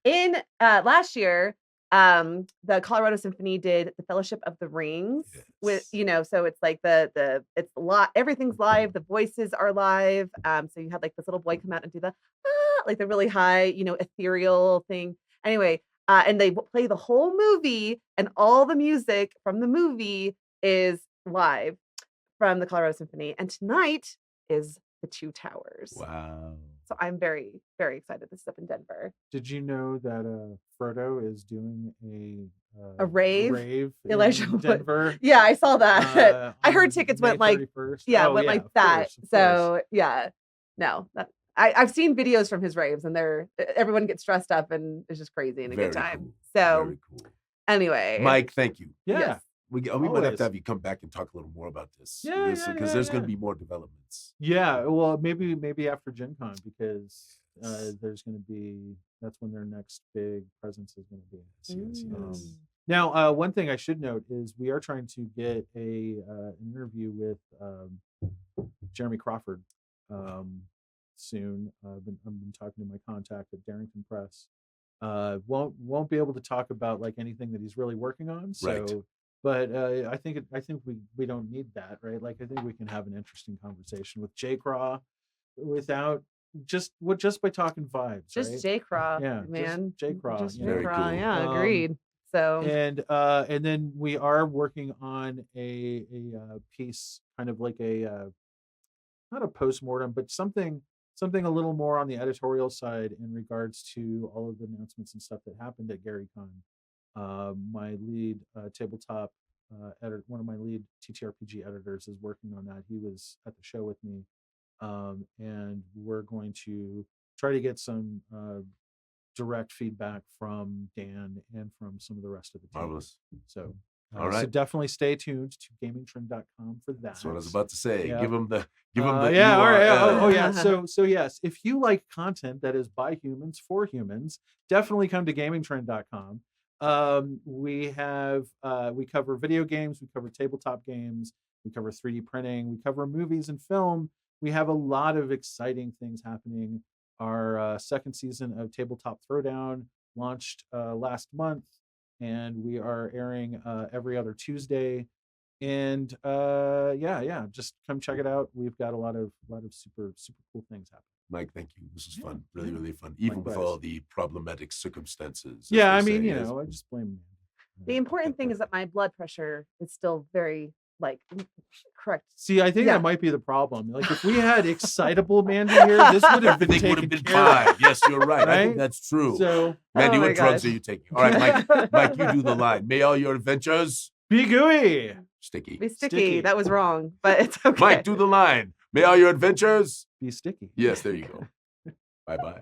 in last year, the Colorado Symphony did the Fellowship of the Rings with, so it's like it's live, everything's live, the voices are live. So you had like this little boy come out and do the like the really high, ethereal thing. Anyway, and they play the whole movie, and all the music from the movie is live from the Colorado Symphony. And tonight is the 2 Towers. Wow. So I'm very, very excited. This is up in Denver. Did you know that Frodo is doing A rave? Elijah in would- Denver? Yeah, I saw that. I heard on tickets May went like 31st? yeah, Oh, went like of that. course, of course. So yeah, no, I've seen videos from his raves, and everyone gets dressed up, and it's just crazy and a good Very time. cool. So Very cool. anyway, Mike, thank you. Yeah. yes. We might have Always. to have you come back and talk a little more about this. Yeah, Because there's going to be more developments. Yeah, well, maybe after Gen Con, because there's going to be, that's when their next big presence is going to be. Yes. Mm. Now, one thing I should note is we are trying to get an interview with Jeremy Crawford soon. I've been talking to my contact at Darrington Press. Won't be able to talk about like anything that he's really working on. So, Right. But I think we don't need that, right? Like I think we can have an interesting conversation with Jay Craw without just by talking vibes. Just right? J. Craw, Yeah, man. just J. Craw. Just you J. know? Very Craw, cool. yeah, agreed. So And then we are working on a piece, kind of like a not a postmortem, but something a little more on the editorial side in regards to all of the announcements and stuff that happened at GaryCon. My lead tabletop editor, one of my lead TTRPG editors, is working on that. He was at the show with me, and we're going to try to get some direct feedback from Dan and from some of the rest of the team. Marvelous. So, All right. So definitely stay tuned to gamingtrend.com for that. That's what I was about to say. Yeah. Give them the yeah, all right. URL. Oh yeah. So yes, if you like content that is by humans for humans, definitely come to gamingtrend.com. We cover video games, we cover tabletop games, we cover 3D printing, we cover movies and film. We have a lot of exciting things happening. Our second season of Tabletop Throwdown launched last month, and we are airing every other Tuesday. And just come check it out. We've got a lot of super cool things happening. Mike, thank you. This was fun. Really, really fun. Even with Likewise. all the problematic circumstances. as Yeah, they I mean, say, you yes. know, I just blame. the important thing is that my blood pressure is still very like correct. See, I think Yeah. that might be the problem. Like if we had excitable Mandy here, this would have been Everything would taken have been care of. fine. Yes, you're right. I think Right? that's true. So Mandy, Oh my what drugs gosh. are you taking? All right, Mike, you do the line. May all your adventures be gooey. sticky. Be sticky. Sticky. That was wrong, but it's okay. Mike, do the line. May all your adventures. Be sticky. Yes, there you go. Bye-bye.